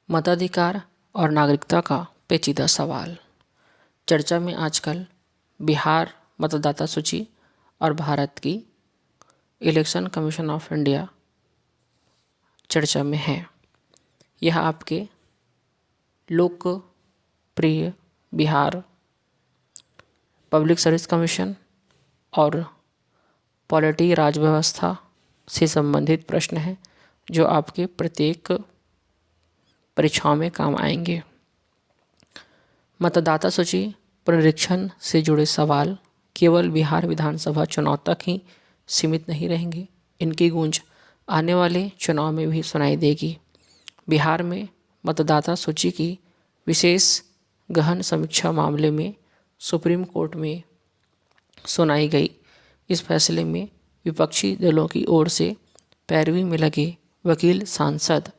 मताधिकार और नागरिकता का पेचीदा सवाल। चर्चा में आजकल बिहार मतदाता सूची और भारत की इलेक्शन कमीशन ऑफ इंडिया चर्चा में है। यह आपके लोकप्रिय बिहार पब्लिक सर्विस कमीशन और पॉलिटी राज व्यवस्था से संबंधित प्रश्न हैं जो आपके प्रत्येक परीक्षाओं में काम आएंगे। मतदाता सूची पुनरीक्षण से जुड़े सवाल केवल बिहार विधानसभा चुनाव तक ही सीमित नहीं रहेंगे, इनकी गूंज आने वाले चुनाव में भी सुनाई देगी। बिहार में मतदाता सूची की विशेष गहन समीक्षा मामले में सुप्रीम कोर्ट में सुनाई गई इस फैसले में विपक्षी दलों की ओर से पैरवी में लगे वकील सांसद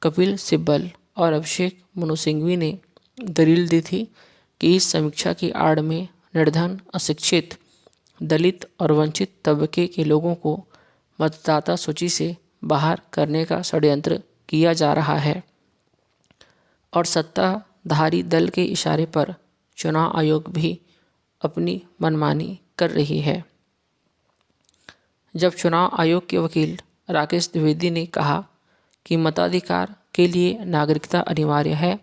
कपिल सिब्बल और अभिषेक मनु सिंघवी ने दलील दी थी कि इस समीक्षा की आड़ में निर्धन, अशिक्षित, दलित और वंचित तबके के लोगों को मतदाता सूची से बाहर करने का षड्यंत्र किया जा रहा है और सत्ताधारी दल के इशारे पर चुनाव आयोग भी अपनी मनमानी कर रही है। जब चुनाव आयोग के वकील राकेश द्विवेदी ने कहा कि मताधिकार के लिए नागरिकता अनिवार्य है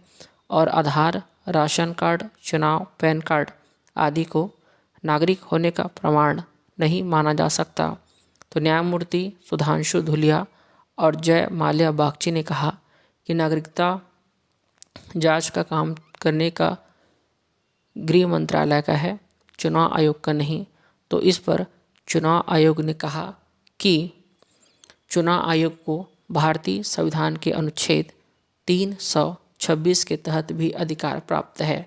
और आधार, राशन कार्ड, चुनाव पैन कार्ड आदि को नागरिक होने का प्रमाण नहीं माना जा सकता, तो न्यायमूर्ति सुधांशु धूलिया और जय माल्या बागची ने कहा कि नागरिकता जांच का काम करने का गृह मंत्रालय का है, चुनाव आयोग का नहीं। तो इस पर चुनाव आयोग ने कहा कि चुनाव आयोग को भारतीय संविधान के अनुच्छेद 326 के तहत भी अधिकार प्राप्त है।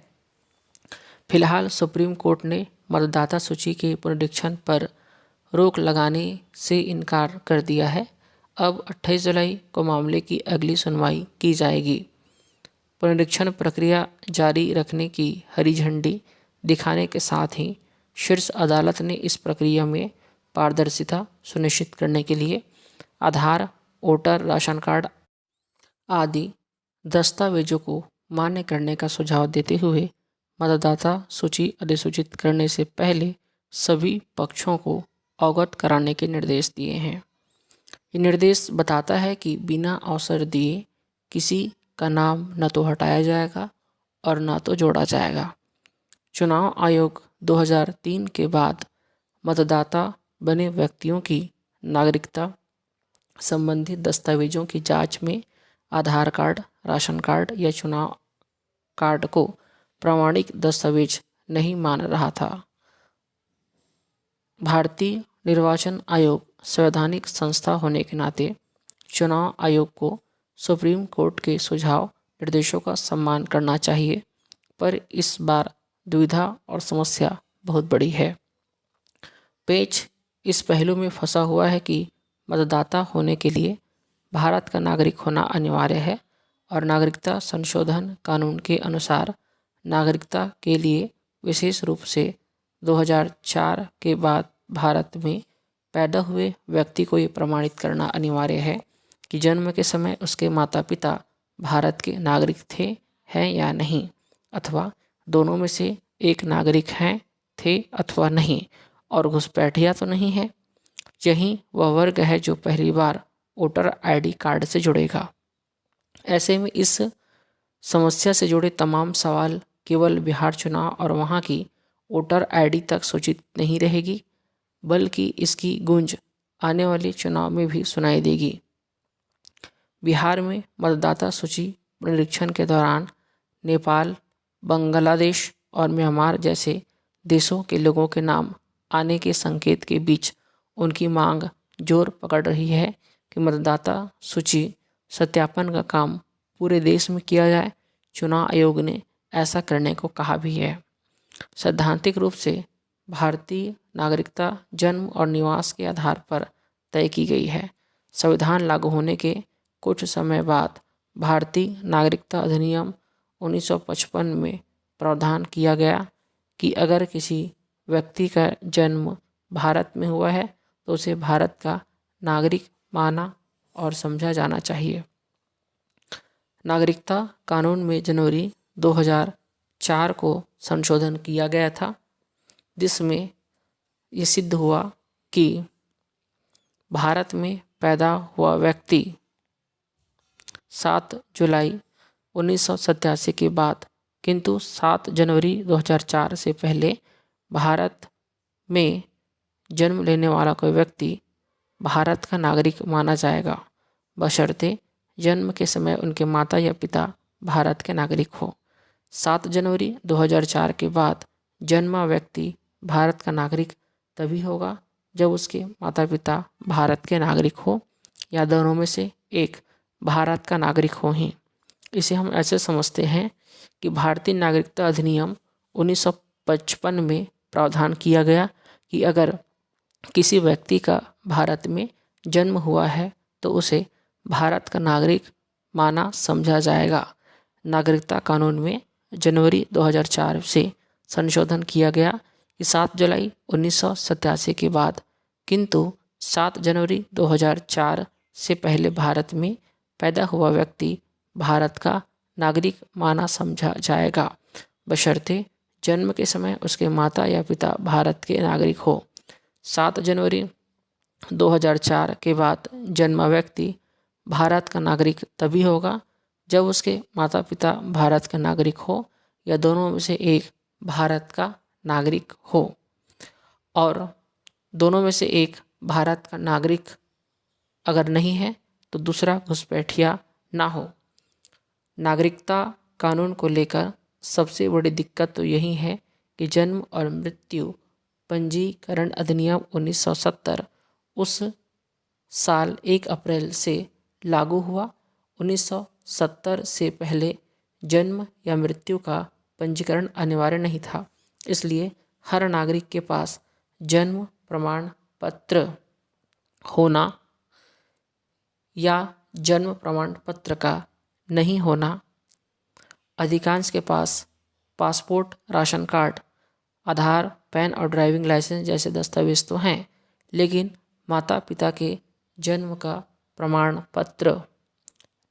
फिलहाल सुप्रीम कोर्ट ने मतदाता सूची के पुनरीक्षण पर रोक लगाने से इनकार कर दिया है। अब 28 जुलाई को मामले की अगली सुनवाई की जाएगी। पुनरीक्षण प्रक्रिया जारी रखने की हरी झंडी दिखाने के साथ ही शीर्ष अदालत ने इस प्रक्रिया में पारदर्शिता सुनिश्चित करने के लिए आधार, वोटर, राशन कार्ड आदि दस्तावेजों को मान्य करने का सुझाव देते हुए मतदाता सूची अधिसूचित करने से पहले सभी पक्षों को अवगत कराने के निर्देश दिए हैं। ये निर्देश बताता है कि बिना अवसर दिए किसी का नाम न तो हटाया जाएगा और न तो जोड़ा जाएगा। चुनाव आयोग 2003 के बाद मतदाता बने व्यक्तियों की नागरिकता संबंधित दस्तावेजों की जांच में आधार कार्ड, राशन कार्ड या चुनाव कार्ड को प्रामाणिक दस्तावेज नहीं मान रहा था। भारतीय निर्वाचन आयोग संवैधानिक संस्था होने के नाते चुनाव आयोग को सुप्रीम कोर्ट के सुझाव निर्देशों का सम्मान करना चाहिए, पर इस बार दुविधा और समस्या बहुत बड़ी है। पेच इस पहलू में फंसा हुआ है कि मतदाता होने के लिए भारत का नागरिक होना अनिवार्य है और नागरिकता संशोधन कानून के अनुसार नागरिकता के लिए विशेष रूप से 2004 के बाद भारत में पैदा हुए व्यक्ति को ये प्रमाणित करना अनिवार्य है कि जन्म के समय उसके माता पिता भारत के नागरिक हैं या नहीं, अथवा दोनों में से एक नागरिक थे अथवा नहीं, और घुसपैठिया तो नहीं है। यही वह वर्ग है जो पहली बार वोटर आईडी कार्ड से जुड़ेगा। ऐसे में इस समस्या से जुड़े तमाम सवाल केवल बिहार चुनाव और वहाँ की वोटर आईडी तक सूचित नहीं रहेगी, बल्कि इसकी गूंज आने वाले चुनाव में भी सुनाई देगी। बिहार में मतदाता सूची पुनरीक्षण के दौरान नेपाल, बांग्लादेश और म्यांमार जैसे देशों के लोगों के नाम आने के संकेत के बीच उनकी मांग जोर पकड़ रही है कि मतदाता सूची सत्यापन का काम पूरे देश में किया जाए। चुनाव आयोग ने ऐसा करने को कहा भी है। सैद्धांतिक रूप से भारतीय नागरिकता जन्म और निवास के आधार पर तय की गई है। संविधान लागू होने के कुछ समय बाद भारतीय नागरिकता अधिनियम 1955 में प्रावधान किया गया कि अगर किसी व्यक्ति का जन्म भारत में हुआ है तो उसे भारत का नागरिक माना और समझा जाना चाहिए। नागरिकता कानून में जनवरी 2004 को संशोधन किया गया था, जिसमें ये सिद्ध हुआ कि भारत में पैदा हुआ व्यक्ति 7 जुलाई 1987 के बाद किंतु 7 जनवरी 2004 से पहले भारत में जन्म लेने वाला कोई व्यक्ति भारत का नागरिक माना जाएगा, बशर्ते जन्म के समय उनके माता या पिता भारत के नागरिक हो। 7 जनवरी 2004 के बाद जन्मा व्यक्ति भारत का नागरिक तभी होगा जब उसके माता पिता भारत के नागरिक हो या दोनों में से एक भारत का नागरिक हो ही। इसे हम ऐसे समझते हैं कि भारतीय नागरिकता अधिनियम 1955 में प्रावधान किया गया कि अगर किसी व्यक्ति का भारत में जन्म हुआ है तो उसे भारत का नागरिक माना समझा जाएगा। नागरिकता कानून में जनवरी 2004 से संशोधन किया गया कि 7 जुलाई 1987 के बाद किंतु 7 जनवरी 2004 से पहले भारत में पैदा हुआ व्यक्ति भारत का नागरिक माना समझा जाएगा, बशर्ते जन्म के समय उसके माता या पिता भारत के नागरिक हो। 7 जनवरी 2004 के बाद जन्मा व्यक्ति भारत का नागरिक तभी होगा जब उसके माता पिता भारत का नागरिक हो या दोनों में से एक भारत का नागरिक हो, और दोनों में से एक भारत का नागरिक अगर नहीं है तो दूसरा घुसपैठिया ना हो। नागरिकता कानून को लेकर सबसे बड़ी दिक्कत तो यही है कि जन्म और मृत्यु पंजीकरण अधिनियम 1970 उस साल 1 अप्रैल से लागू हुआ। 1970 से पहले जन्म या मृत्यु का पंजीकरण अनिवार्य नहीं था, इसलिए हर नागरिक के पास जन्म प्रमाण पत्र होना या जन्म प्रमाण पत्र का नहीं होना, अधिकांश के पास पासपोर्ट, राशन कार्ड, आधार, पैन और ड्राइविंग लाइसेंस जैसे दस्तावेज तो हैं, लेकिन माता पिता के जन्म का प्रमाण पत्र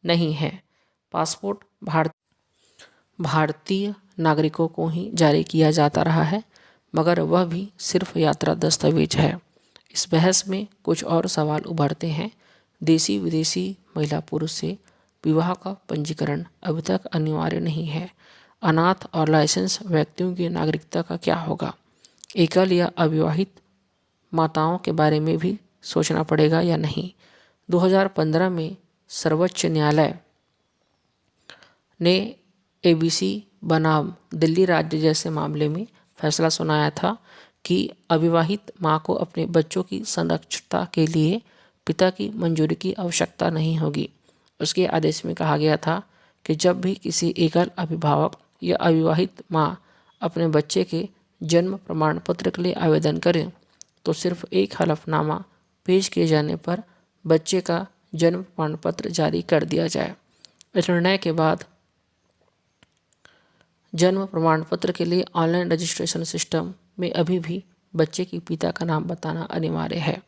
नहीं है। पासपोर्ट भारतीय नागरिकों को ही जारी किया जाता रहा है, मगर वह भी सिर्फ यात्रा दस्तावेज है। इस बहस में कुछ और सवाल उभरते हैं। देशी विदेशी महिला पुरुष से विवाह का पंजीकरण अभी तक अनिवार्य नहीं है। अनाथ और लाइसेंस व्यक्तियों की नागरिकता का क्या होगा? एकल या अविवाहित माताओं के बारे में भी सोचना पड़ेगा या नहीं? 2015 में सर्वोच्च न्यायालय ने ABC बनाम दिल्ली राज्य जैसे मामले में फैसला सुनाया था कि अविवाहित मां को अपने बच्चों की संरक्षणता के लिए पिता की मंजूरी की आवश्यकता नहीं होगी। उसके आदेश में कहा गया था कि जब भी किसी एकल अभिभावक या अविवाहित मां अपने बच्चे के जन्म प्रमाण पत्र के लिए आवेदन करें तो सिर्फ एक हलफनामा पेश किए जाने पर बच्चे का जन्म प्रमाण पत्र जारी कर दिया जाए। इस निर्णय के बाद जन्म प्रमाण पत्र के लिए ऑनलाइन रजिस्ट्रेशन सिस्टम में अभी भी बच्चे के पिता का नाम बताना अनिवार्य है,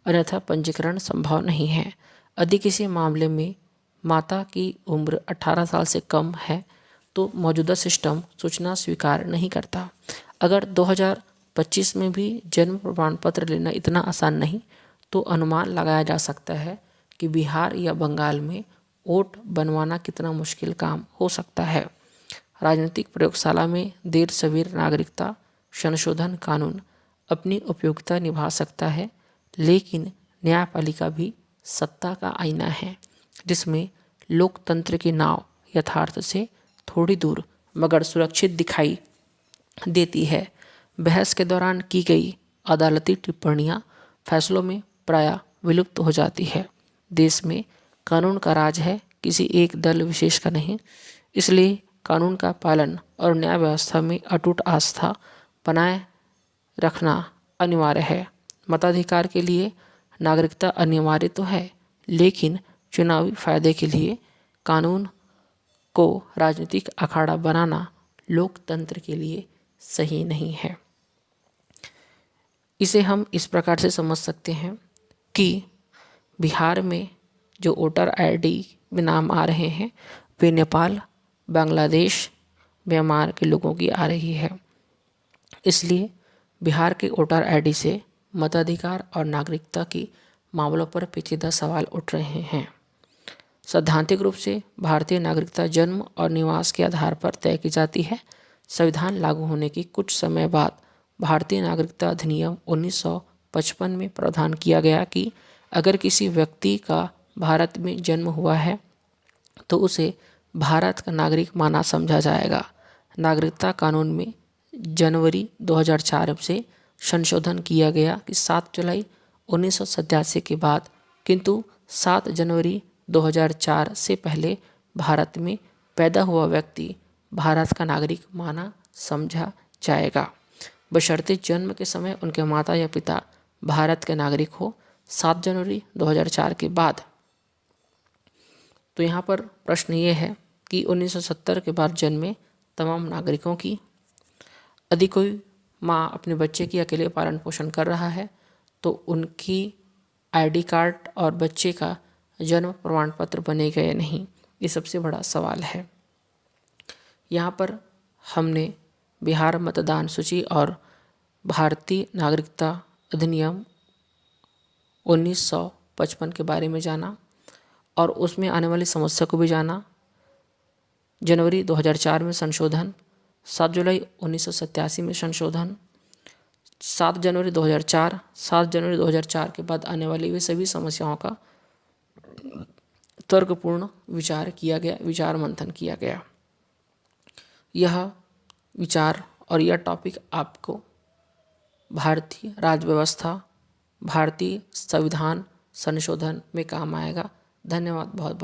अन्यथा पंजीकरण संभव नहीं है। यदि किसी मामले में माता की उम्र 18 साल से कम है तो मौजूदा सिस्टम सूचना स्वीकार नहीं करता। अगर 2025 में भी जन्म प्रमाण पत्र लेना इतना आसान नहीं तो अनुमान लगाया जा सकता है कि बिहार या बंगाल में वोट बनवाना कितना मुश्किल काम हो सकता है। राजनीतिक प्रयोगशाला में देर सवेर नागरिकता संशोधन कानून अपनी उपयोगिता निभा सकता है, लेकिन न्यायपालिका भी सत्ता का आईना है जिसमें लोकतंत्र की नाव यथार्थ से थोड़ी दूर मगर सुरक्षित दिखाई देती है। बहस के दौरान की गई अदालती टिप्पणियां फैसलों में प्रायः विलुप्त हो जाती है। देश में कानून का राज है, किसी एक दल विशेष का नहीं, इसलिए कानून का पालन और न्याय व्यवस्था में अटूट आस्था बनाए रखना अनिवार्य है। मताधिकार के लिए नागरिकता अनिवार्य तो है, लेकिन चुनावी फायदे के लिए कानून को राजनीतिक अखाड़ा बनाना लोकतंत्र के लिए सही नहीं है। इसे हम इस प्रकार से समझ सकते हैं कि बिहार में जो वोटर ID में नाम आ रहे हैं वे नेपाल, बांग्लादेश, म्यांमार के लोगों की आ रही है। इसलिए बिहार के वोटर आईडी से मताधिकार और नागरिकता के मामलों पर पेचीदा सवाल उठ रहे हैं। सैद्धांतिक रूप से भारतीय नागरिकता जन्म और निवास के आधार पर तय की जाती है। संविधान लागू होने के कुछ समय बाद भारतीय नागरिकता अधिनियम 1955 में प्रावधान किया गया कि अगर किसी व्यक्ति का भारत में जन्म हुआ है तो उसे भारत का नागरिक माना समझा जाएगा। नागरिकता कानून में जनवरी 2004 से संशोधन किया गया कि 7 जुलाई 1987 के बाद, किंतु 7 जनवरी 2004 से पहले भारत में पैदा हुआ व्यक्ति भारत का नागरिक माना समझा जाएगा, बशर्ते जन्म के समय उनके माता या पिता भारत के नागरिक हो 7 जनवरी 2004 के बाद। तो यहाँ पर प्रश्न ये है कि 1970 के बाद जन्मे तमाम नागरिकों की, यदि कोई माँ अपने बच्चे की अकेले पालन पोषण कर रहा है तो उनकी आईडी कार्ड और बच्चे का जन्म प्रमाण पत्र बनेगा या नहीं, ये सबसे बड़ा सवाल है। यहाँ पर हमने बिहार मतदान सूची और भारतीय नागरिकता अधिनियम 1955 के बारे में जाना और उसमें आने वाली समस्या को भी जाना। जनवरी 2004 में संशोधन, 7 जुलाई 1987 में संशोधन, 7 जनवरी 2004, 7 जनवरी 2004 के बाद आने वाली वे सभी समस्याओं का तर्कपूर्ण विचार किया गया, विचार मंथन किया गया। यह विचार और यह टॉपिक आपको भारतीय राज्य व्यवस्था, भारतीय संविधान संशोधन में काम आएगा। धन्यवाद बहुत बहुत।